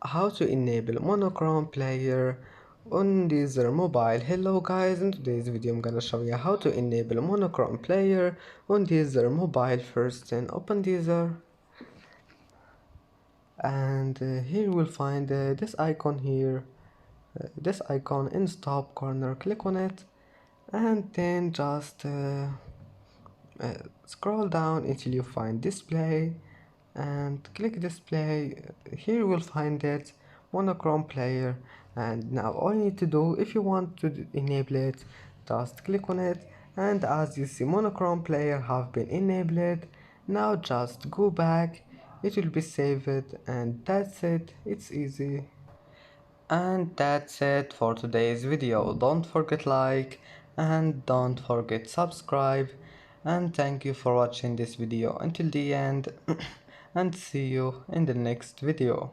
How to enable monochrome player on Deezer mobile. Hello guys, in today's video I'm gonna show you how to enable monochrome player on Deezer mobile. First then open Deezer, and here you will find this icon here, this icon in the top corner. Click on it and then just scroll down until you find display and click display. Here you will find it, monochrome player. And now all you need to do, if you want to enable it, just click on it, and as you see monochrome player have been enabled. Now just go back, it will be saved, and that's it. It's easy. And that's it for today's video. Don't forget like and don't forget subscribe, and thank you for watching this video until the end and see you in the next video.